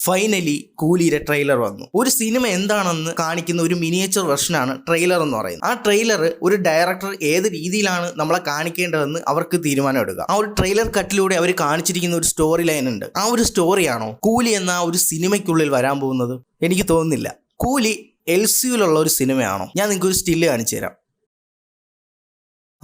Finally കൂലിയുടെ trailer വന്നു. ഒരു cinema എന്താണെന്ന് കാണിക്കുന്ന ഒരു മിനിയേച്ചർ വെർഷനാണ് ട്രെയിലർ എന്ന് പറയുന്നത്. ആ ട്രെയിലർ ഒരു ഡയറക്ടർ ഏത് രീതിയിലാണ് നമ്മളെ കാണിക്കേണ്ടതെന്ന് അവർക്ക് തീരുമാനം എടുക്കുക. ആ ഒരു ട്രെയിലർ കട്ടിലൂടെ അവർ കാണിച്ചിരിക്കുന്ന ഒരു സ്റ്റോറി ലൈൻ ഉണ്ട്. ആ ഒരു സ്റ്റോറിയാണോ കൂലി എന്ന ഒരു സിനിമയ്ക്കുള്ളിൽ വരാൻ പോകുന്നത്? എനിക്ക് തോന്നുന്നില്ല. കൂലി LCUലുള്ള ഒരു സിനിമയാണോ? ഞാൻ നിങ്ങൾക്ക് ഒരു സ്റ്റില്ല് കാണിച്ചു തരാം.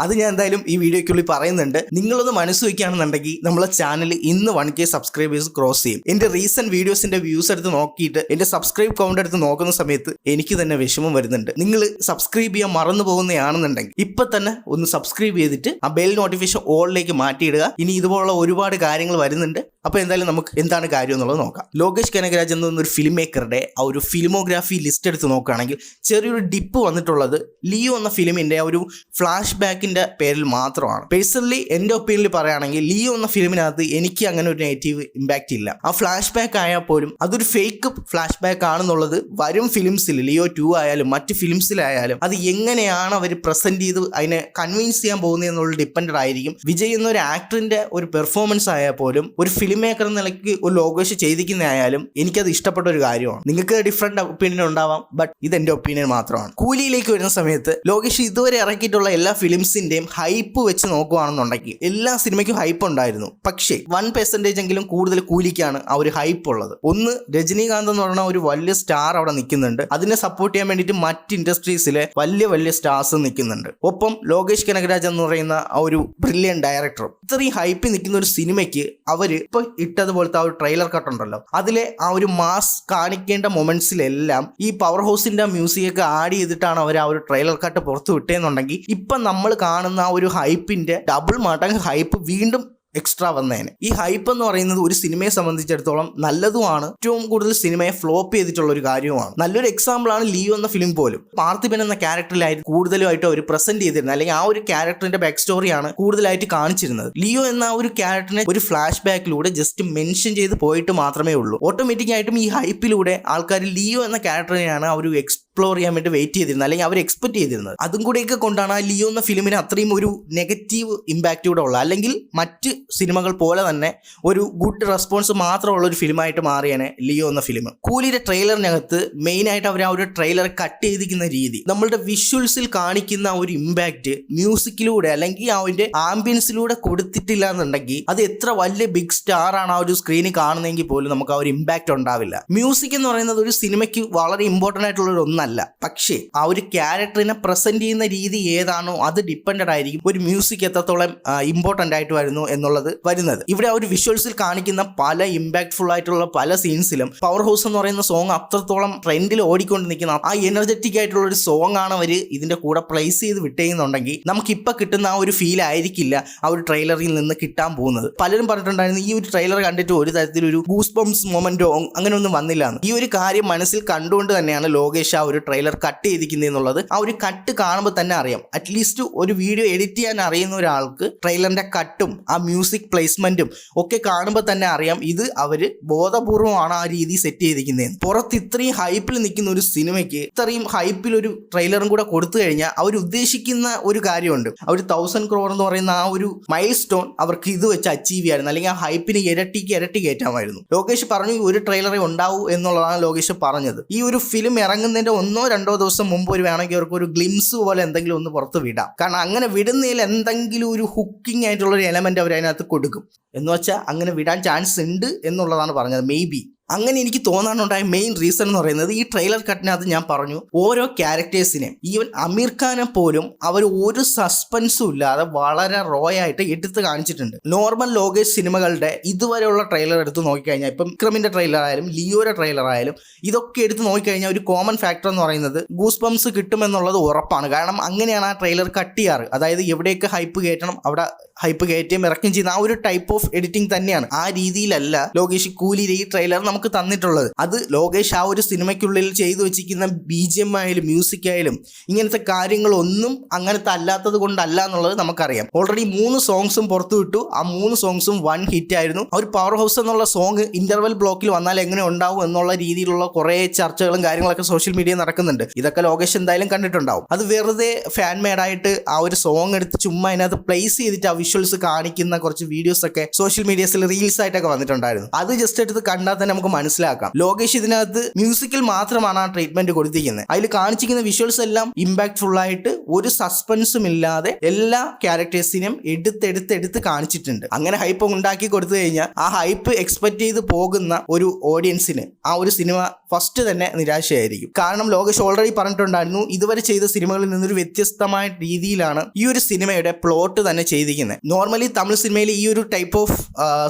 അത് ഞാൻ എന്തായാലും ഈ വീഡിയോയ്ക്കുള്ളിൽ പറയുന്നുണ്ട്. നിങ്ങളൊന്ന് മനസ്സ് വയ്ക്കുകയാണെന്നുണ്ടെങ്കിൽ നമ്മളെ ചാനൽ ഇന്ന് 1K സബ്സ്ക്രൈബേഴ്സ് ക്രോസ് ചെയ്യും. എൻ്റെ റീസെന്റ് വീഡിയോസിന്റെ വ്യൂസ് എടുത്ത് നോക്കിയിട്ട് എൻ്റെ സബ്സ്ക്രൈബ് കൗണ്ട് എടുത്ത് നോക്കുന്ന സമയത്ത് എനിക്ക് തന്നെ വിഷമം വരുന്നുണ്ട്. നിങ്ങൾ സബ്സ്ക്രൈബ് ചെയ്യാൻ മറന്നു പോകുന്നതാണെന്നുണ്ടെങ്കിൽ ഇപ്പൊ തന്നെ ഒന്ന് സബ്സ്ക്രൈബ് ചെയ്തിട്ട് ആ ബെൽ നോട്ടിഫിക്കേഷൻ ഓളിലേക്ക് മാറ്റിയിടുക. ഇനി ഇതുപോലുള്ള ഒരുപാട് കാര്യങ്ങൾ വരുന്നുണ്ട്. അപ്പോൾ എന്തായാലും നമുക്ക് എന്താണ് കാര്യം എന്നുള്ളത് നോക്കാം. ലോകേഷ് കനകരാജ് എന്നൊരു ഫിലിം മേക്കറുടെ ആ ഒരു ഫിലിമോഗ്രാഫി ലിസ്റ്റ് എടുത്ത് നോക്കുകയാണെങ്കിൽ ചെറിയൊരു ഡിപ്പ് വന്നിട്ടുള്ളത് ലിയോ എന്ന ഫിലിമിന്റെ ആ ഒരു ഫ്ലാഷ് ബാക്കിന്റെ പേരിൽ മാത്രമാണ്. പേഴ്സണലി എൻ്റെ ഒപ്പീനിയനിൽ പറയുകയാണെങ്കിൽ ലിയോ എന്ന ഫിലിമിനകത്ത് എനിക്ക് അങ്ങനെ ഒരു നെഗറ്റീവ് ഇമ്പാക്റ്റ് ഇല്ല. ആ ഫ്ലാഷ് ബാക്ക് ആയാൽ പോലും അതൊരു ഫേക്ക് ഫ്ലാഷ് ബാക്ക് ആണെന്നുള്ളത് വരും ഫിലിംസിൽ ലിയോ 2 ആയാലും മറ്റ് ഫിലിംസിലായാലും അത് എങ്ങനെയാണ് അവർ പ്രസന്റ് ചെയ്ത് അതിനെ കൺവിൻസ് ചെയ്യാൻ പോകുന്നത് എന്നുള്ളത് ഡിപ്പെൻഡ് ആയിരിക്കും. വിജയ് എന്നൊരു ആക്ടറിന്റെ ഒരു പെർഫോമൻസ് ആയാൽ പോലും ഒരു ഫിലിം മേക്കർ എന്ന നിലയ്ക്ക് ഒരു ലോകേഷ് ചെയ്തിരിക്കുന്നതായാലും എനിക്കത് ഇഷ്ടപ്പെട്ട ഒരു കാര്യമാണ്. നിങ്ങൾക്ക് ഡിഫറെന്റ് ഒപ്പീനിയൻ ഉണ്ടാവാം, ബട്ട് ഇത് എൻ്റെ ഒപ്പീനിയൻ മാത്രമാണ്. കൂലിയിലേക്ക് വരുന്ന സമയത്ത് ലോകേഷ് ഇതുവരെ ഇറക്കിയിട്ടുള്ള എല്ലാ ഫിലിംസിന്റെയും ഹൈപ്പ് വെച്ച് നോക്കുകയാണെന്നുണ്ടെങ്കിൽ എല്ലാ സിനിമയ്ക്കും ഹൈപ്പ് ഉണ്ടായിരുന്നു. പക്ഷേ 1% എങ്കിലും കൂടുതൽ കൂലിക്കാണ് ആ ഒരു ഹൈപ്പ് ഉള്ളത്. ഒന്ന്, രജനീകാന്ത് എന്ന് പറഞ്ഞ ഒരു വലിയ സ്റ്റാർ അവിടെ നിൽക്കുന്നുണ്ട്. അതിനെ സപ്പോർട്ട് ചെയ്യാൻ വേണ്ടിയിട്ട് മറ്റ് ഇൻഡസ്ട്രീസിലെ വലിയ വലിയ സ്റ്റാർസ് നിൽക്കുന്നുണ്ട്. ഒപ്പം ലോകേഷ് കനകരാജ് എന്ന് പറയുന്ന ആ ഒരു ബ്രില്യൻ ഡയറക്ടറും. ഇത്രയും ഹൈപ്പ് നിൽക്കുന്ന ഒരു സിനിമയ്ക്ക് അവര് ഇപ്പൊ ഇട്ടതുപോലത്തെ ആ ഒരു ട്രെയിലർ കട്ട് ഉണ്ടല്ലോ, അതിലെ ആ ഒരു മാസ് കാണിക്കേണ്ട മൊമെന്റ്സിലെല്ലാം ഈ പവർ ഹൗസിന്റെ മ്യൂസിക് ഒക്കെ ആഡ് ചെയ്തിട്ടാണ് അവർ ആ ഒരു ട്രെയിലർ കട്ട് പുറത്തു വിട്ടേന്നുണ്ടെങ്കിൽ ഇപ്പൊ നമ്മൾ കാണുന്ന ആ ഒരു ഹൈപ്പിന്റെ ഡബിൾ മടങ്ങ് ഹൈപ്പ് വീണ്ടും എക്സ്ട്രാ വന്നേനെ. ഈ ഹൈപ്പ് എന്ന് പറയുന്നത് ഒരു സിനിമയെ സംബന്ധിച്ചിടത്തോളം നല്ലതുമാണ്, ഏറ്റവും കൂടുതൽ സിനിമയെ ഫ്ലോപ്പ് ചെയ്തിട്ടുള്ള ഒരു കാര്യവുമാണ്. നല്ലൊരു എക്സാമ്പിൾ ആണ് ലിയോ എന്ന ഫിലിം പോലും. പാർത്ഥിപൻ എന്ന ക്യാരക്ടറിലായിട്ട് കൂടുതലായിട്ട് അവർ പ്രസന്റ് ചെയ്തിരുന്നത്, അല്ലെങ്കിൽ ആ ഒരു ക്യാരക്ടറിന്റെ ബാക്ക് സ്റ്റോറിയാണ് കൂടുതലായിട്ട് കാണിച്ചിരുന്നത്. ലിയോ എന്ന ഒരു ക്യാരക്ടറിനെ ഒരു ഫ്ലാഷ് ബാക്കിലൂടെ ജസ്റ്റ് മെൻഷൻ ചെയ്ത് പോയിട്ട് മാത്രമേ ഉള്ളൂ. ഓട്ടോമാറ്റിക് ആയിട്ടും ഈ ഹൈപ്പിലൂടെ ആൾക്കാർ ലിയോ എന്ന ക്യാരക്ടറിനെയാണ് ആ ഒരു എക്സ്പ്ലോർ ചെയ്യാൻ വേണ്ടി വെയിറ്റ് ചെയ്തിരുന്നത്, അല്ലെങ്കിൽ അവർ എക്സ്പെക്ട് ചെയ്തിരുന്നത്. അതും കൂടെയൊക്കെ കൊണ്ടാണ് ആ ലിയോ എന്ന ഫിലിമിന് അത്രയും ഒരു നെഗറ്റീവ് ഇമ്പാക്റ്റ് കൂടെ ഉള്ളത്. അല്ലെങ്കിൽ മറ്റ് സിനിമകൾ പോലെ തന്നെ ഒരു ഗുഡ് റെസ്പോൺസ് മാത്രമുള്ള ഒരു ഫിലിമായിട്ട് മാറിയാണ് ലിയോ എന്ന ഫിലിം. കൂലിയുടെ ട്രെയിലറിനകത്ത് മെയിൻ ആയിട്ട് അവർ ആ ഒരു ട്രെയിലർ കട്ട് ചെയ്തിരിക്കുന്ന രീതി, നമ്മളുടെ വിഷ്വൽസിൽ കാണിക്കുന്ന ഒരു ഇമ്പാക്റ്റ് മ്യൂസിക്കിലൂടെ അല്ലെങ്കിൽ അതിന്റെ ആംബിയൻസിലൂടെ കൊടുത്തിട്ടില്ല എന്നുണ്ടെങ്കിൽ അത് എത്ര വലിയ ബിഗ് സ്റ്റാർ ആണ് ആ ഒരു സ്ക്രീനിൽ കാണുന്നതെങ്കിൽ പോലും നമുക്ക് ആ ഒരു ഇമ്പാക്റ്റ് ഉണ്ടാവില്ല. മ്യൂസിക് എന്ന് പറയുന്നത് ഒരു സിനിമയ്ക്ക് വളരെ ഇമ്പോർട്ടൻ്റ് ആയിട്ടുള്ള ഒരു ഒന്നല്ല, പക്ഷേ ആ ഒരു ക്യാരക്ടറിനെ പ്രസന്റ് ചെയ്യുന്ന രീതി ഏതാണോ അത് ഡിപ്പെൻഡ് ആയിരിക്കും ഒരു മ്യൂസിക് എത്രത്തോളം ഇമ്പോർട്ടൻ്റ് ആയിട്ട് വരുന്നു എന്നുള്ളത് വരുന്നത്. ഇവിടെ ആ ഒരു വിഷ്വൽസിൽ കാണിക്കുന്ന പല ഇമ്പാക്ട്ഫുൾ ആയിട്ടുള്ള പല സീൻസിലും പവർ ഹൗസ് എന്ന് പറയുന്ന സോങ് അത്രത്തോളം ട്രെൻഡിൽ ഓടിക്കൊണ്ട് നിൽക്കുന്ന ആ എനർജറ്റിക് ആയിട്ടുള്ള ഒരു സോങ് ആണ് അവർ ഇതിന്റെ കൂടെ പ്ലേസ് ചെയ്ത് വിട്ടേന്നുണ്ടെങ്കിൽ നമുക്ക് ഇപ്പൊ കിട്ടുന്ന ആ ഒരു ഫീൽ ആയിരിക്കില്ല ആ ഒരു ട്രെയിലറിൽ നിന്ന് കിട്ടാൻ പോകുന്നത്. പലരും പറഞ്ഞിട്ടുണ്ടായിരുന്നു ഈ ഒരു ട്രെയിലർ കണ്ടിട്ട് ഒരു തരത്തിലൊരു ഗൂസ് ബംസ് മൊമെന്റോ അങ്ങനെ ഒന്നും വന്നില്ലാന്ന്. ഈ ഒരു കാര്യം മനസ്സിൽ കണ്ടുകൊണ്ട് തന്നെയാണ് ലോകേഷ് ആ ഒരു ട്രെയിലർ കട്ട് ചെയ്തിരിക്കുന്നത് എന്നുള്ളത് ആ ഒരു കട്ട് കാണുമ്പോൾ തന്നെ അറിയാം. അറ്റ്ലീസ്റ്റ് ഒരു വീഡിയോ എഡിറ്റ് ചെയ്യാൻ അറിയുന്ന ഒരാൾക്ക് ട്രെയിലറിന്റെ കട്ടും ആ മ്യൂസിക് പ്ലേസ്മെന്റും ഒക്കെ കാണുമ്പോൾ തന്നെ അറിയാം ഇത് അവര് ബോധപൂർവമാണ് ആ രീതി സെറ്റ് ചെയ്തിരിക്കുന്നത്. പുറത്ത് ഇത്രയും ഹൈപ്പിൽ നിൽക്കുന്ന ഒരു സിനിമയ്ക്ക് ഇത്രയും ഹൈപ്പിൽ ഒരു ട്രെയിലറും കൂടെ കൊടുത്തു കഴിഞ്ഞാൽ അവർ ഉദ്ദേശിക്കുന്ന ഒരു കാര്യമുണ്ട്. അവർ 1000 crore എന്ന് പറയുന്ന ആ ഒരു മൈൽ സ്റ്റോൺ അവർക്ക് ഇത് വെച്ച് അച്ചീവ് ചെയ്യായിരുന്നു, അല്ലെങ്കിൽ ആ ഹൈപ്പിന് ഇരട്ടി കയറ്റാമായിരുന്നു. ലോകേഷ് പറഞ്ഞു ഒരു ട്രെയിലറെ ഉണ്ടാവൂ എന്നുള്ളതാണ് ലോകേഷ് പറഞ്ഞത്. ഈ ഒരു ഫിലിം ഇറങ്ങുന്നതിന്റെ 1-2 ദിവസം മുമ്പ് ഒരു വേണമെങ്കിൽ അവർക്ക് ഒരു ഗ്ലിംസ് പോലെ എന്തെങ്കിലും ഒന്ന് പുറത്ത് വിടാം. കാരണം അങ്ങനെ വിടുന്നതിൽ എന്തെങ്കിലും ഒരു ഹുക്കിംഗ് ആയിട്ടുള്ള ഒരു എലമെന്റ് അവർ അതിനകത്ത് കൊടുക്കും. എന്ന് വെച്ചാൽ അങ്ങനെ വിടാൻ ചാൻസ് ഉണ്ട് എന്നുള്ളതാണ് പറഞ്ഞത്. മേ ബി അങ്ങനെ എനിക്ക് തോന്നാനുണ്ടായ മെയിൻ റീസൺ എന്ന് പറയുന്നത് ഈ ട്രെയിലർ കട്ടിനകത്ത് ഞാൻ പറഞ്ഞു ഓരോ ക്യാരക്ടേഴ്സിനെയും ഈവൻ അമീർ ഖാനെ പോലും അവർ ഒരു സസ്പെൻസും ഇല്ലാതെ വളരെ റോ ആയിട്ട് എടുത്ത് കാണിച്ചിട്ടുണ്ട്. നോർമൽ ലോകേഷ് സിനിമകളുടെ ഇതുവരെയുള്ള ട്രെയിലർ എടുത്ത് നോക്കിക്കഴിഞ്ഞാൽ ഇപ്പം വിക്രമിന്റെ ട്രെയിലർ ആയാലും ലിയോയുടെ ട്രെയിലർ ആയാലും ഇതൊക്കെ എടുത്ത് നോക്കിക്കഴിഞ്ഞാൽ ഒരു കോമൺ ഫാക്ടർ എന്ന് പറയുന്നത് ഗൂസ് ബംസ് കിട്ടുമെന്നുള്ളത് ഉറപ്പാണ്. കാരണം അങ്ങനെയാണ് ആ ട്രെയിലർ കട്ട് ചെയ്യാറ്. അതായത് എവിടെയൊക്കെ ഹൈപ്പ് കയറ്റണം അവിടെ ഹൈപ്പ് കയറ്റുകയും ഇറക്കുകയും ചെയ്യുന്ന ആ ഒരു ടൈപ്പ് ഓഫ് എഡിറ്റിംഗ് തന്നെയാണ്. ആ രീതിയിലല്ല ലോകേഷ് കൂലിയുടെ ഈ ട്രെയിലർ നമുക്ക് തന്നിട്ടുള്ളത്. അത് ലോകേഷ് ആ ഒരു സിനിമയ്ക്കുള്ളിൽ ചെയ്തു വെച്ചിരിക്കുന്ന BGM ആയാലും മ്യൂസിക് ആയാലും ഇങ്ങനത്തെ കാര്യങ്ങളൊന്നും അങ്ങനത്തെ അല്ലാത്തത് കൊണ്ടല്ല എന്നുള്ളത് നമുക്കറിയാം. ഓൾറെഡി 3 സോങ്സും പുറത്തു വിട്ടു. ആ 3 സോങ്സും 1 ഹിറ്റ് ആയിരുന്നു. ആ ഒരു പവർ ഹൗസ് എന്നുള്ള സോങ് ഇന്റർവെൽ ബ്ലോക്കിൽ വന്നാൽ എങ്ങനെ ഉണ്ടാവും എന്നുള്ള രീതിയിലുള്ള കുറെ ചർച്ചകളും കാര്യങ്ങളൊക്കെ സോഷ്യൽ മീഡിയ നടക്കുന്നുണ്ട്. ഇതൊക്കെ ലോകേഷ് എന്തായാലും കണ്ടിട്ടുണ്ടാവും. അത് വെറുതെ ഫാൻ മെയ്ഡായിട്ട് ആ ഒരു സോങ് എടുത്ത് ചുമ്മാ അതിനകത്ത് പ്ലേസ് ചെയ്തിട്ട് ആ വിഷ്വൽസ് കാണിക്കുന്ന കുറച്ച് വീഡിയോസ് ഒക്കെ സോഷ്യൽ മീഡിയസിൽ റീൽസ് ആയിട്ടൊക്കെ വന്നിട്ടുണ്ടായിരുന്നു. അത് ജസ്റ്റ് എടുത്ത് കണ്ടാൽ തന്നെ നമുക്ക് നമുക്ക് മനസ്സിലാക്കാം. ലോകേഷ് ഇതിനകത്ത് മ്യൂസിക്കിൽ മാത്രമാണ് ആ ട്രീറ്റ്മെന്റ് കൊടുത്തിരിക്കുന്നത്. അതിൽ കാണിച്ചിരിക്കുന്ന വിഷ്വൽസ് എല്ലാം ഇമ്പാക്ട് ഫുൾ ആയിട്ട് ഒരു സസ്പെൻസും ഇല്ലാതെ എല്ലാ ക്യാരക്ടേഴ്സിനും എടുത്ത് കാണിച്ചിട്ടുണ്ട്. അങ്ങനെ ഹൈപ്പ് ഉണ്ടാക്കി കൊടുത്തു കഴിഞ്ഞാൽ ആ ഹൈപ്പ് എക്സ്പെക്ട് ചെയ്ത് പോകുന്ന ഒരു ഓഡിയൻസിന് ആ ഒരു സിനിമ ഫസ്റ്റ് തന്നെ നിരാശയായിരിക്കും. കാരണം ലോകേഷ് ഓൾറെഡി പറഞ്ഞിട്ടുണ്ടായിരുന്നു, ഇതുവരെ ചെയ്ത സിനിമകളിൽ നിന്നൊരു വ്യത്യസ്തമായ രീതിയിലാണ് ഈ ഒരു സിനിമയുടെ പ്ലോട്ട് തന്നെ ചെയ്തിരിക്കുന്നത്. നോർമലി തമിഴ് സിനിമയിൽ ഈ ഒരു ടൈപ്പ് ഓഫ്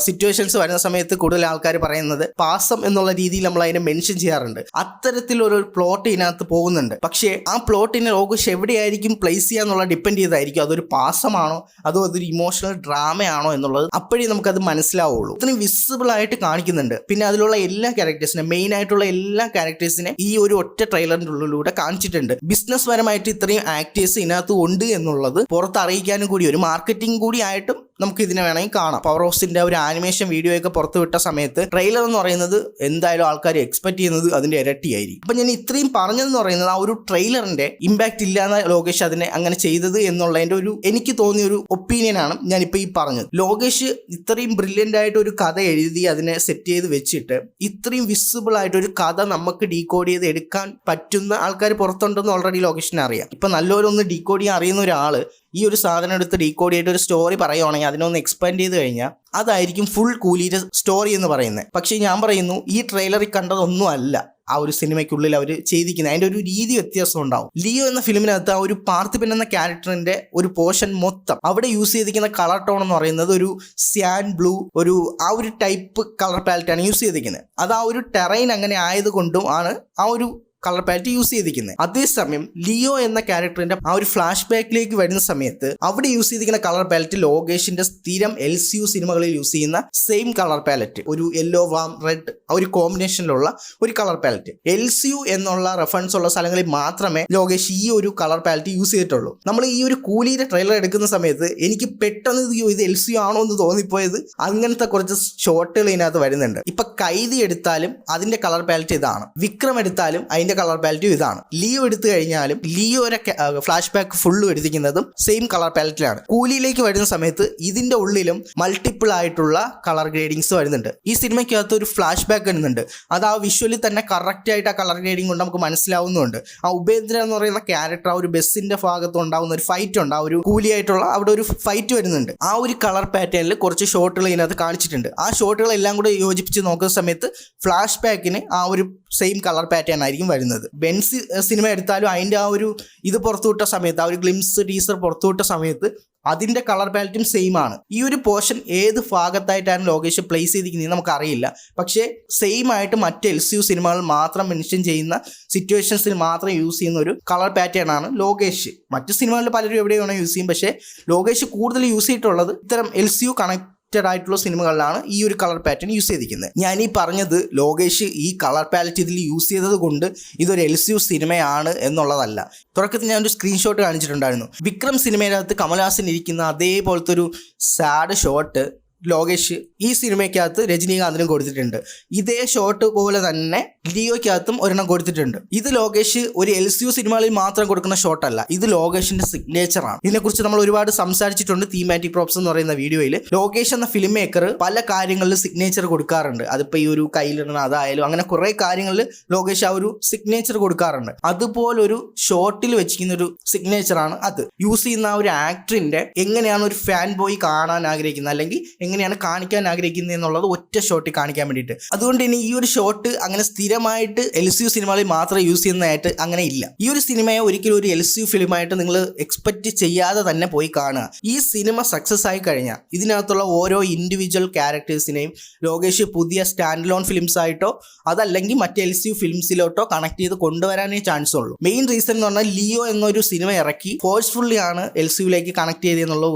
സിറ്റുവേഷൻസ് വരുന്ന സമയത്ത് കൂടുതൽ ആൾക്കാർ പറയുന്നത് പാസം എന്നുള്ള രീതിയിൽ നമ്മൾ അതിനെ മെൻഷൻ ചെയ്യാറുണ്ട്. അത്തരത്തിലൊരു പ്ലോട്ട് ഇതിനകത്ത് പോകുന്നുണ്ട്. പക്ഷേ ആ പ്ലോട്ടിനെ ലോകേഷ് എവിടെയായിരിക്കും പ്ലേസ് ചെയ്യാന്നുള്ള ഡിപ്പെൻഡ് ചെയ്തായിരിക്കും അതൊരു പാസമാണോ അതോ അതൊരു ഇമോഷണൽ ഡ്രാമയാണോ എന്നുള്ളത് അപ്പോഴേ നമുക്കത് മനസ്സിലാവുള്ളൂ. ഇത്രയും വിസിബിൾ ആയിട്ട് കാണിക്കുന്നുണ്ട്. പിന്നെ അതിലുള്ള എല്ലാ ക്യാരക്ടേഴ്സിനെ, മെയിൻ ആയിട്ടുള്ള എല്ലാ ക്യാരക്ടേഴ്സിനെ ഈ ഒരു ഒറ്റ ട്രെയിലറിന്റെ ഉള്ളിലൂടെ കാണിച്ചിട്ടുണ്ട്. ബിസിനസ് പരമായിട്ട് ഇത്രയും ആക്ടേഴ്സ് ഇതിനകത്ത് ഉണ്ട് എന്നുള്ളത് പുറത്ത് അറിയിക്കാനും കൂടി ഒരു മാർക്കറ്റിംഗ് കൂടി ആയിട്ടും നമുക്ക് ഇതിനെ വേണമെങ്കിൽ കാണാം. പവർ ഹൗസിന്റെ ഒരു ആനിമേഷൻ വീഡിയോ ഒക്കെ പുറത്തു വിട്ട സമയത്ത് ട്രെയിലർ എന്ന് പറയുന്നത് എന്തായാലും ആൾക്കാർ എക്സ്പെക്ട് ചെയ്യുന്നത് അതിന്റെ ഇരട്ടിയായിരിക്കും. അപ്പൊ ഞാൻ ഇത്രയും പറഞ്ഞതെന്ന് പറയുന്നത് ആ ഒരു ട്രെയിലറിന്റെ ഇമ്പാക്ട് ഇല്ലാന്ന ലോകേഷ് അതിനെ അങ്ങനെ ചെയ്തത് എന്നുള്ളതിന്റെ ഒരു എനിക്ക് തോന്നിയ ഒരു ഒപ്പീനിയൻ ആണ് ഞാനിപ്പോൾ ഈ പറഞ്ഞത്. ലോകേഷ് ഇത്രയും ബ്രില്യൻ്റ് ആയിട്ട് ഒരു കഥ എഴുതി അതിനെ സെറ്റ് ചെയ്ത് വെച്ചിട്ട് ഇത്രയും വിസിബിൾ ആയിട്ട് ഒരു കഥ നമുക്ക് ഡീകോഡ് ചെയ്ത് എടുക്കാൻ പറ്റുന്ന ആൾക്കാർ പുറത്തുണ്ടെന്ന് ഓൾറെഡി ലോകേഷിനെ അറിയാം. ഇപ്പൊ നല്ലൊരൊന്ന് ഡീകോഡ് ചെയ്യാൻ അറിയുന്ന ഒരാൾ ഈ ഒരു സാധനം എടുത്ത് ഡീകോഡ് ചെയ്തിട്ട് ഒരു സ്റ്റോറി പറയുവാണെങ്കിൽ അതിനൊന്ന് എക്സ്പാൻഡ് ചെയ്ത് കഴിഞ്ഞാൽ അതായിരിക്കും ഫുൾ കൂലിയുടെ സ്റ്റോറി എന്ന് പറയുന്നത്. പക്ഷേ ഞാൻ പറയുന്നു, ഈ ട്രെയിലറിൽ കണ്ടതൊന്നും അല്ല ആ ഒരു സിനിമയ്ക്കുള്ളിൽ അവർ ചെയ്തിരിക്കുന്നത്. അതിൻ്റെ ഒരു രീതി വ്യത്യാസം ഉണ്ടാവും. ലിയോ എന്ന ഫിലിമിനകത്ത് ആ ഒരു പാർത്ഥിപൻ എന്ന ക്യാരക്ടറിന്റെ ഒരു പോർഷൻ മൊത്തം അവിടെ യൂസ് ചെയ്തിരിക്കുന്ന കളർ ടോൺ എന്ന് പറയുന്നത് ഒരു സ്യാൻ ബ്ലൂ, ആ ഒരു ടൈപ്പ് കളർ പാലറ്റാണ് യൂസ് ചെയ്തിരിക്കുന്നത്. അത് ആ ഒരു ടെറൈൻ അങ്ങനെ ആയതുകൊണ്ടും ആണ് ആ ഒരു കളർ പാലറ്റ് യൂസ് ചെയ്തിരിക്കുന്നത്. അതേസമയം ലിയോ എന്ന ക്യാരക്ടറിന്റെ ആ ഒരു ഫ്ലാഷ് ബാക്കിലേക്ക് വരുന്ന സമയത്ത് അവിടെ യൂസ് ചെയ്തിരിക്കുന്ന കളർ പാലറ്റ് ലോകേഷിന്റെ സ്ഥിരം LCU സിനിമകളിൽ യൂസ് ചെയ്യുന്ന സെയിം കളർ പാലറ്റ്, ഒരു യെല്ലോ വാം റെഡ് ആ ഒരു കോമ്പിനേഷനിലുള്ള ഒരു കളർ പാലറ്റ്. LCU എന്നുള്ള റെഫറൻസ് ഉള്ള സ്ഥലങ്ങളിൽ മാത്രമേ ലോകേഷ് ഈ ഒരു കളർ പാലറ്റ് യൂസ് ചെയ്തിട്ടുള്ളൂ. നമ്മൾ ഈ ഒരു കൂലിയുടെ ട്രെയിലർ എടുക്കുന്ന സമയത്ത് എനിക്ക് പെട്ടെന്ന് ഇത് LCU ആണോ എന്ന് തോന്നിപ്പോയത് അങ്ങനത്തെ കുറച്ച് ഷോട്ടുകൾ ഇതിനകത്ത് വരുന്നുണ്ട്. ഇപ്പൊ കൈദി എടുത്താലും അതിന്റെ കളർ പാലറ്റ് ഇതാണ്, വിക്രം എടുത്താലും അതിന്റെ കളർ പാലറ്റും ഇതാണ്, ലിയോ എടുത്തു കഴിഞ്ഞാലും ലിയോയുടെ ഫ്ലാഷ് ബാക്ക് ഫുള്ളും എടുത്തിരിക്കുന്നതും സെയിം കളർ പാലറ്റിലാണ്. കൂലിയിലേക്ക് വരുന്ന സമയത്ത് ഇതിന്റെ ഉള്ളിലും മൾട്ടിപ്പിൾ ആയിട്ടുള്ള കളർ ഗ്രേഡിങ്സ് വരുന്നുണ്ട്. ഈ സിനിമയ്ക്കകത്ത് ഒരു ഫ്ലാഷ് ബാക്ക് വരുന്നുണ്ട്. അത് ആ വിഷ്വലിൽ തന്നെ കറക്റ്റ് ആയിട്ട് ആ കളർ ഗ്രേഡിംഗ് കൊണ്ട് നമുക്ക് മനസ്സിലാവുന്നുണ്ട്. ആ ഉപേന്ദ്ര എന്ന് പറയുന്ന ക്യാരക്ടർ ആ ഒരു ബസ്സിന്റെ ഭാഗത്ത് ഉണ്ടാവുന്ന ഒരു ഫൈറ്റ് ഉണ്ട്, ആ ഒരു കൂലിയായിട്ടുള്ള അവിടെ ഒരു ഫൈറ്റ് വരുന്നുണ്ട്. ആ ഒരു കളർ പാറ്റേണിൽ കുറച്ച് ഷോട്ടുകൾ ഇതിനകത്ത് കാണിച്ചിട്ടുണ്ട്. ആ ഷോട്ടുകളെല്ലാം കൂടെ യോജിപ്പിച്ച് നോക്കുന്ന സമയത്ത് ഫ്ലാഷ് ബാക്കിന് ആ ഒരു സെയിം കളർ പാറ്റേൺ ആയിരിക്കും വരുന്നത്. ബെൻസ് സിനിമ എടുത്താലും അതിൻ്റെ ആ ഒരു ഇത് പുറത്തുവിട്ട സമയത്ത്, ആ ഒരു ഗ്ലിംസ് ടീസർ പുറത്തുവിട്ട സമയത്ത് അതിന്റെ കളർ പാലറ്റും സെയിം ആണ്. ഈ ഒരു പോർഷൻ ഏത് ഭാഗത്തായിട്ടാണ് ലോകേഷ് പ്ലേസ് ചെയ്തിരിക്കുന്നത് നമുക്കറിയില്ല. പക്ഷേ സെയിം ആയിട്ട് മറ്റ് LCU സിനിമകൾ മാത്രം മെൻഷൻ ചെയ്യുന്ന സിറ്റുവേഷൻസിൽ മാത്രം യൂസ് ചെയ്യുന്ന ഒരു കളർ പാറ്റേൺ ആണ് ലോകേഷ്. മറ്റു സിനിമകളിൽ പലരും എവിടെ വേണോ യൂസ് ചെയ്യും. പക്ഷേ ലോകേഷ് കൂടുതൽ യൂസ് ചെയ്തിട്ടുള്ളത് ഇത്തരം LCU ആയിട്ടുള്ള സിനിമകളിലാണ് ഈ ഒരു കളർ പാറ്റേൺ യൂസ് ചെയ്തിരിക്കുന്നത്. ഞാൻ ഈ പറഞ്ഞത് ലോകേഷ് ഈ കളർ പാലറ്റ് ഇതിൽ യൂസ് ചെയ്തത് കൊണ്ട് ഇതൊരു LCU സിനിമയാണ് എന്നുള്ളതല്ല. തുടക്കത്തിൽ ഞാൻ ഒരു സ്ക്രീൻഷോട്ട് കാണിച്ചിട്ടുണ്ടായിരുന്നു. വിക്രം സിനിമയിനകത്ത് കമൽഹാസൻ ഇരിക്കുന്ന അതേപോലത്തെ ഒരു സാഡ് ഷോട്ട് ലോകേഷ് ഈ സിനിമയ്ക്കകത്ത് രജനീകാന്തിനും കൊടുത്തിട്ടുണ്ട്. ഇതേ ഷോട്ട് പോലെ തന്നെ ലിയോയ്ക്കകത്തും ഒരെണ്ണം കൊടുത്തിട്ടുണ്ട്. ഇത് ലോകേഷ് ഒരു LCU സിനിമകളിൽ മാത്രം കൊടുക്കുന്ന ഷോട്ടല്ല, ഇത് ലോകേഷിന്റെ സിഗ്നേച്ചറാണ്. ഇതിനെക്കുറിച്ച് നമ്മൾ ഒരുപാട് സംസാരിച്ചിട്ടുണ്ട് തീമാറ്റിക് പ്രോപ്സ് എന്ന് പറയുന്ന വീഡിയോയിൽ. ലോകേഷ് എന്ന ഫിലിം മേക്കർ പല കാര്യങ്ങളിലും സിഗ്നേച്ചർ കൊടുക്കാറുണ്ട്. അതിപ്പോൾ ഈ ഒരു കയ്യിലിടണം അതായാലും അങ്ങനെ കുറെ കാര്യങ്ങളിൽ ലോകേഷ് ആ ഒരു സിഗ്നേച്ചർ കൊടുക്കാറുണ്ട്. അതുപോലൊരു ഷോട്ടിൽ വെച്ചിരിക്കുന്ന ഒരു സിഗ്നേച്ചറാണ് അത്. യൂസ് ചെയ്യുന്ന ആ ഒരു ആക്ടറിന്റെ എങ്ങനെയാണ് ഒരു ഫാൻ ബോയ് കാണാൻ ആഗ്രഹിക്കുന്നത് അല്ലെങ്കിൽ എങ്ങനെയാണ് കാണിക്കാൻ ആഗ്രഹിക്കുന്നത് എന്നുള്ളത് ഒറ്റ ഷോട്ടിൽ കാണിക്കാൻ വേണ്ടിയിട്ട്. അതുകൊണ്ട് ഇനി ഈ ഒരു ഷോട്ട് അങ്ങനെ സ്ഥിരമായിട്ട് LCU സിനിമകളിൽ മാത്രം യൂസ് ചെയ്യുന്നതായിട്ട് അങ്ങനെ ഇല്ല. ഈ ഒരു സിനിമയെ ഒരിക്കലും ഒരു LCU ഫിലിമായിട്ട് നിങ്ങൾ എക്സ്പെക്ട് ചെയ്യാതെ തന്നെ പോയി കാണുക. ഈ സിനിമ സക്സസ് ആയി കഴിഞ്ഞാൽ ഇതിനകത്തുള്ള ഓരോ ഇൻഡിവിജ്വൽ ക്യാരക്ടേഴ്സിനെയും ലോകേഷ് പുതിയ സ്റ്റാൻഡ് ലോൺ ഫിലിംസ് ആയിട്ടോ അതല്ലെങ്കിൽ മറ്റ് LCU ഫിലിംസിലോട്ടോ കണക്ട് ചെയ്ത് കൊണ്ടുവരാനേ ചാൻസ് ഉള്ളൂ. മെയിൻ റീസൺ എന്ന് പറഞ്ഞാൽ ലിയോ എന്നൊരു സിനിമ ഇറക്കി ഫോഴ്സ്ഫുള്ളി ആണ് LCUലേക്ക് കണക്ട് ചെയ്തെന്നുള്ള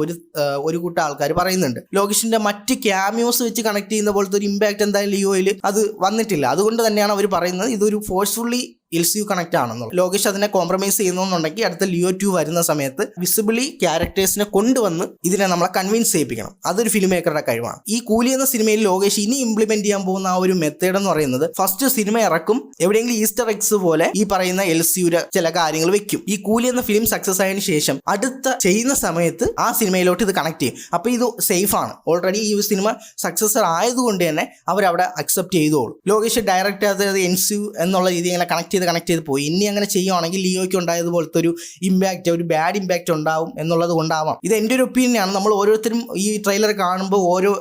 ഒരു കൂട്ടം ആൾക്കാർ പറയുന്നുണ്ട്. ലോകേഷിന്റെ മറ്റ് ക്യാമിയോസ് വെച്ച് കണക്ട് ചെയ്യുന്ന പോലത്തെ ഒരു ഇമ്പാക്ട് എന്തായാലും ലിയോയിൽ അത് വന്നിട്ടില്ല. അതുകൊണ്ട് തന്നെയാണ് അവർ പറയുന്നത് ഇതൊരു ഫോഴ്സ്ഫുള്ളി LCU കണക്ട് ആണെന്നുള്ളത്. ലോകേഷ് അതിനെ കോംപ്രമൈസ് ചെയ്യുന്നുണ്ടെങ്കിൽ അടുത്ത ലിയോ 2 വരുന്ന സമയത്ത് വിസിബിളി ക്യാരക്ടേഴ്സിനെ കൊണ്ടുവന്ന് ഇതിനെ നമ്മളെ കൺവിൻസ് ചെയ്യിപ്പിക്കണം. അതൊരു ഫിലിം മേക്കറുടെ കഴിവാണ്. ഈ കൂലി എന്ന സിനിമയിൽ ലോകേഷ് ഇനി ഇംപ്ലിമെന്റ് ചെയ്യാൻ പോകുന്ന ആ ഒരു മെത്തേഡ് എന്ന് പറയുന്നത് ഫസ്റ്റ് സിനിമ ഇറക്കും, എവിടെയെങ്കിലും ഈസ്റ്റർ എക്സ് പോലെ ഈ പറയുന്ന LCUയുടെ ചില കാര്യങ്ങൾ വെക്കും. ഈ കൂലി എന്ന ഫിലിം സക്സസ് ആയതിനു ശേഷം അടുത്ത ചെയ്യുന്ന സമയത്ത് ആ സിനിമയിലോട്ട് ഇത് കണക്ട് ചെയ്യും. അപ്പോൾ ഇത് സേഫ് ആണ്. ഓൾറെഡി ഈ സിനിമ സക്സസർ ആയതുകൊണ്ട് തന്നെ അവരവിടെ അക്സെപ്റ്റ് ചെയ്തോളൂ. ലോകേഷ് ഡയറക്റ്റ് അത് LCU എന്നുള്ള രീതി ഇങ്ങനെ കണക്ട് ചെയ്ത് പോയി. ഇനി അങ്ങനെ ചെയ്യുവാണെങ്കിൽ ലിയോയ്ക്ക് ഉണ്ടായതുപോലത്തെ ഒരു ഇമ്പാക്റ്റ്, ഒരു ബാഡ് ഇമ്പാക്റ്റ് ഉണ്ടാവും എന്നുള്ളത് കൊണ്ടാവാം. ഇത് എൻ്റെ ഒരു ഒപ്പീനിയനാണ്. നമ്മൾ ഓരോരുത്തരും ഈ ട്രെയിലർ കാണുമ്പോൾ ഓരോ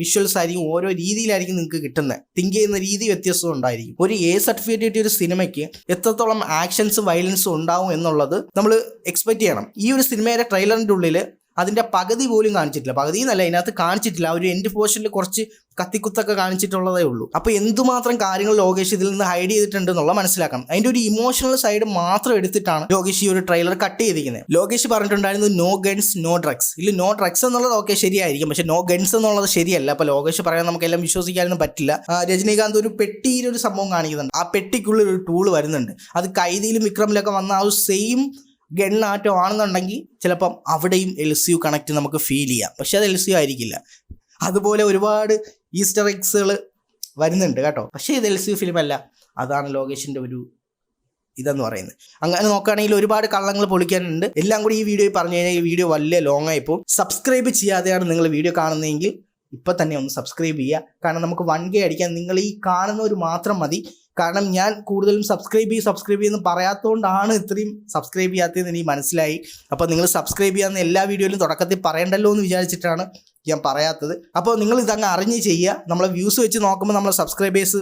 വിഷ്വൽസ് ആയിരിക്കും, ഓരോ രീതിയിലായിരിക്കും നിങ്ങൾക്ക് കിട്ടുന്നത്. തിങ്ക് ചെയ്യുന്ന രീതി വ്യത്യസ്തം ഉണ്ടായിരിക്കും. ഒരു A സർട്ടിഫിക്കറ്റ് കിട്ടിയ ഒരു സിനിമയ്ക്ക് എത്രത്തോളം ആക്ഷൻസും വയലൻസും ഉണ്ടാവും എന്നുള്ളത് നമ്മൾ എക്സ്പെക്ട് ചെയ്യണം. ഈ ഒരു സിനിമയുടെ ട്രെയിലറിൻ്റെ ഉള്ളിൽ അതിൻ്റെ പകുതി പോലും കാണിച്ചിട്ടില്ല. പകുതി എന്നല്ല, ഇതിനകത്ത് കാണിച്ചിട്ടില്ല. ഒരു എൻഡ് പോർഷനിൽ കുറച്ച് കത്തിക്കുത്തൊക്കെ കാണിച്ചിട്ടുള്ളതേ ഉള്ളൂ. അപ്പോൾ എന്തുമാത്രം കാര്യങ്ങൾ ലോകേഷ് ഇതിൽ നിന്ന് ഹൈഡ് ചെയ്തിട്ടുണ്ട് എന്നുള്ള മനസ്സിലാക്കണം. അതിൻ്റെ ഒരു ഇമോഷണൽ സൈഡ് മാത്രം എടുത്തിട്ടാണ് ലോകേഷ് ഈ ഒരു ട്രെയിലർ കട്ട് ചെയ്തിരിക്കുന്നത്. ലോകേഷ് പറഞ്ഞിട്ടുണ്ടായിരുന്നു നോ ഗൺസ് നോ ഡ്രഗ്സ്. ഇതിൽ നോ ഡ്രഗ്സ് എന്നുള്ളത് ഓക്കെ ശരിയായിരിക്കും, പക്ഷെ നോ ഗൺസ് എന്നുള്ളത് ശരിയല്ല. അപ്പോൾ ലോകേഷ് പറയാൻ നമുക്കെല്ലാം വിശ്വസിക്കാനൊന്നും പറ്റില്ല. രജനീകാന്ത് ഒരു പെട്ടിയിലൊരു സംഭവം കാണിക്കുന്നുണ്ട്. ആ പെട്ടിക്കുള്ളിൽ ഒരു ടൂൾ വരുന്നുണ്ട്. അത് കൈദിയിലും വിക്രമിലൊക്കെ വന്ന ആ ഒരു സെയിം ഗണ്ണാറ്റം ആണെന്നുണ്ടെങ്കിൽ ചിലപ്പം അവിടെയും LCU കണക്ട് നമുക്ക് ഫീൽ ചെയ്യാം. പക്ഷെ അത് LCU ആയിരിക്കില്ല. അതുപോലെ ഒരുപാട് ഈസ്റ്റർ എഗ്സുകൾ വരുന്നുണ്ട് കേട്ടോ. പക്ഷേ ഇത് LCU ഫിലിം അല്ല. അതാണ് ലോകേഷിൻ്റെ ഒരു ഇതെന്ന് പറയുന്നത്. അങ്ങനെ നോക്കുകയാണെങ്കിൽ ഒരുപാട് കള്ളങ്ങൾ പൊളിക്കാനുണ്ട്. എല്ലാം കൂടി ഈ വീഡിയോയിൽ പറഞ്ഞു കഴിഞ്ഞാൽ ഈ വീഡിയോ വലിയ ലോങ് ആയിപ്പോൾ. സബ്സ്ക്രൈബ് ചെയ്യാതെയാണ് നിങ്ങൾ വീഡിയോ കാണുന്നതെങ്കിൽ ഇപ്പം തന്നെ ഒന്ന് സബ്സ്ക്രൈബ് ചെയ്യുക. കാരണം നമുക്ക് 1K അടിക്കാൻ നിങ്ങൾ ഈ കാണുന്നവർ മാത്രം മതി. കാരണം ഞാൻ കൂടുതലും സബ്സ്ക്രൈബ് ചെയ്യുമെന്ന് പറയാത്തതുകൊണ്ടാണ് ഇത്രയും സബ്സ്ക്രൈബ് ചെയ്യാത്തതെന്ന് എനിക്ക് മനസ്സിലായി. അപ്പോൾ നിങ്ങൾ സബ്സ്ക്രൈബ് ചെയ്യാമെന്ന് എല്ലാ വീഡിയോയിലും തുടക്കത്തിൽ പറയണ്ടല്ലോ എന്ന് വിചാരിച്ചിട്ടാണ് ഞാൻ പറയാത്തത്. അപ്പോൾ നിങ്ങൾ ഇതങ്ങ് അറിഞ്ഞ് ചെയ്യുക. നമ്മളെ വ്യൂസ് വെച്ച് നോക്കുമ്പോൾ നമ്മളെ സബ്സ്ക്രൈബേഴ്സ്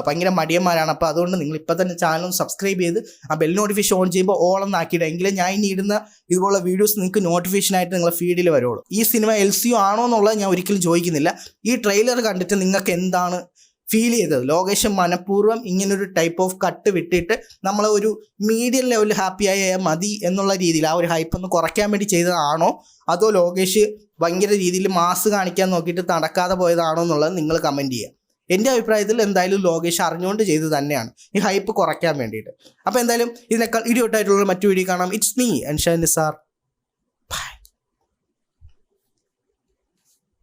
ഭയങ്കര മടിയന്മാരാണ്. അപ്പോൾ അതുകൊണ്ട് നിങ്ങൾ ഇപ്പോൾ തന്നെ ചാനൽ സബ്സ്ക്രൈബ് ചെയ്ത് ആ ബെൽ നോട്ടിഫിക്കേഷൻ ഓൺ ചെയ്യുമ്പോൾ ഓളൊന്ന് ആക്കിയിട്ട് എങ്കിലും ഞാൻ ഇനി ഇടുന്ന ഇതുപോലുള്ള വീഡിയോസ് നിങ്ങൾക്ക് നോട്ടിഫിക്കേഷനായിട്ട് നിങ്ങളുടെ ഫീഡിൽ വരുള്ളൂ. ഈ സിനിമ LCU ആണോ എന്നുള്ളത് ഞാൻ ഒരിക്കലും ചോദിക്കുന്നില്ല. ഈ ട്രെയിലർ കണ്ടിട്ട് നിങ്ങൾക്ക് എന്താണ് ഫീൽ ചെയ്തത്? ലോകേഷ് മനഃപൂർവ്വം ഇങ്ങനൊരു ടൈപ്പ് ഓഫ് കട്ട് വിട്ടിട്ട് നമ്മളെ ഒരു മീഡിയം ലെവലിൽ ഹാപ്പി ആയാൽ മതി എന്നുള്ള രീതിയിൽ ആ ഒരു ഹൈപ്പ് ഒന്ന് കുറയ്ക്കാൻ വേണ്ടി ചെയ്തതാണോ, അതോ ലോകേഷ് ഭയങ്കര രീതിയിൽ മാസ് കാണിക്കാൻ നോക്കിയിട്ട് നടക്കാതെ പോയതാണോ എന്നുള്ളത് നിങ്ങൾ കമൻറ്റ് ചെയ്യുക. എൻ്റെ അഭിപ്രായത്തിൽ എന്തായാലും ലോകേഷ് അറിഞ്ഞുകൊണ്ട് ചെയ്ത് തന്നെയാണ്, ഈ ഹൈപ്പ് കുറയ്ക്കാൻ വേണ്ടിയിട്ട്. അപ്പോൾ എന്തായാലും ഇതിനേക്കാൾ ഇടിയോട്ടായിട്ടുള്ള മറ്റു വീഡിയോ കാണാം. It's me Anshan Nisar.